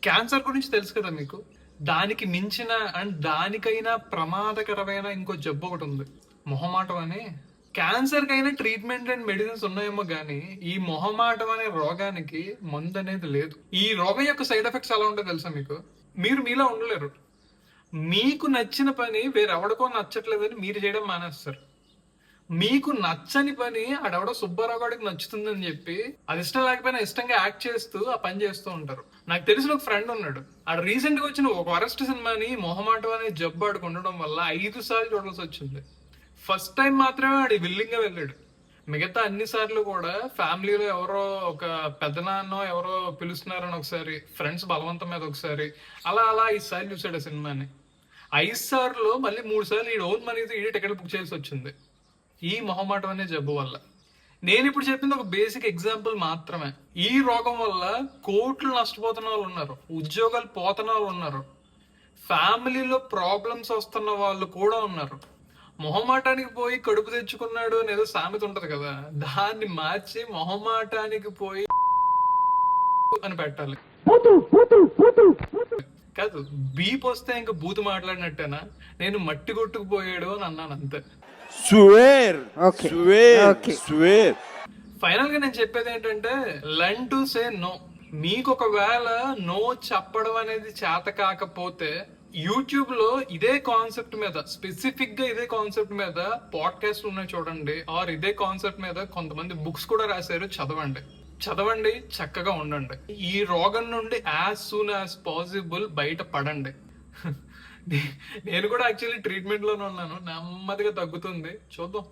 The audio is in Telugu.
క్యాన్సర్ గురించి తెలుసు కదా మీకు. దానికి మించిన అండ్ దానికైనా ప్రమాదకరమైన ఇంకో జబ్బు ఒకటి ఉంది, మొహమాటం అని. క్యాన్సర్ కైనా ట్రీట్మెంట్ అండ్ మెడిసిన్స్ ఉన్నాయేమో గానీ ఈ మొహమాటం అనే రోగానికి మందు అనేది లేదు. ఈ రోగం యొక్క సైడ్ ఎఫెక్ట్స్ ఎలా ఉంటాయో తెలుసా మీకు? మీరు మీలో ఉండలేరు. మీకు నచ్చిన పని వేరెవడికో నచ్చట్లేదని మీరు చేయడం మానేస్తారు. మీకు నచ్చని పని ఆడెవడో సుబ్బారావు గారికి నచ్చుతుందని చెప్పి అది ఇష్టం లేకపోయినా ఇష్టంగా యాక్ట్ చేస్తూ ఆ పని చేస్తూ ఉంటారు. నాకు తెలిసిన ఒక ఫ్రెండ్ ఉన్నాడు. ఆడ రీసెంట్ గా వచ్చిన ఒక వరస్ట్ సినిమాని మొహమాటం అనే జబ్బు ఆడికి ఉండడం వల్ల 5 సార్లు చూడాల్సి వచ్చింది. ఫస్ట్ టైం మాత్రమే ఆడి విల్లింగ్ గా వెళ్ళాడు. మిగతా అన్ని సార్లు కూడా ఫ్యామిలీలో ఎవరో ఒక పెద్దనాన్నో ఎవరో పిలుస్తున్నారని ఒకసారి, ఫ్రెండ్స్ బలవంతం మీద ఒకసారి, అలా అలా 5 సార్లు చూసాడు ఆ సినిమాని. 5 సార్లు మళ్ళీ 3 సార్లు ఈ ఓన్ మనీతో ఈ టికెట్ బుక్ చేయాల్సి వచ్చింది ఈ మొహమాటం అనే జబ్బు వల్ల. నేను ఇప్పుడు చెప్పింది ఒక బేసిక్ ఎగ్జాంపుల్ మాత్రమే. ఈ రోగం వల్ల కోట్లు నష్టపోతున్న వాళ్ళు ఉన్నారు, ఉద్యోగాలు పోతున్న వాళ్ళు ఉన్నారు, ఫ్యామిలీలో ప్రాబ్లమ్స్ వస్తున్న వాళ్ళు కూడా ఉన్నారు. మొహమాటానికి పోయి కడుపు తెచ్చుకున్నాడు అనేదో సామెత ఉంటది కదా, దాన్ని మార్చి మొహమాటానికి పోయి అని పెట్టాలి. కాదు, బీప్ వస్తే ఇంకా బూతు మాట్లాడినట్టేనా? నేను మట్టి కొట్టుకుపోయాడు అని అన్నాను అంతే. ఫైనల్ గా నేను చెప్పేది ఏంటంటే, లర్న్ టు సే నో. మీకు ఒకవేళ నో చెప్పడం అనేది చేత కాకపోతే యూట్యూబ్ లో ఇదే కాన్సెప్ట్ మీద, స్పెసిఫిక్ గా ఇదే కాన్సెప్ట్ మీద పాడ్కాస్ట్ ఉన్నాయి చూడండి, ఆర్ ఇదే కాన్సెప్ట్ మీద కొంతమంది బుక్స్ కూడా రాశారు, చదవండి, చక్కగా ఉండండి. ఈ రోగం నుండి యాజ్ సూన్ యాజ్ పాసిబుల్ బయట పడండి. నేను కూడా యాక్చువల్లీ ట్రీట్మెంట్ లోనే ఉన్నాను, నెమ్మదిగా తగ్గుతుంది, చూద్దాం.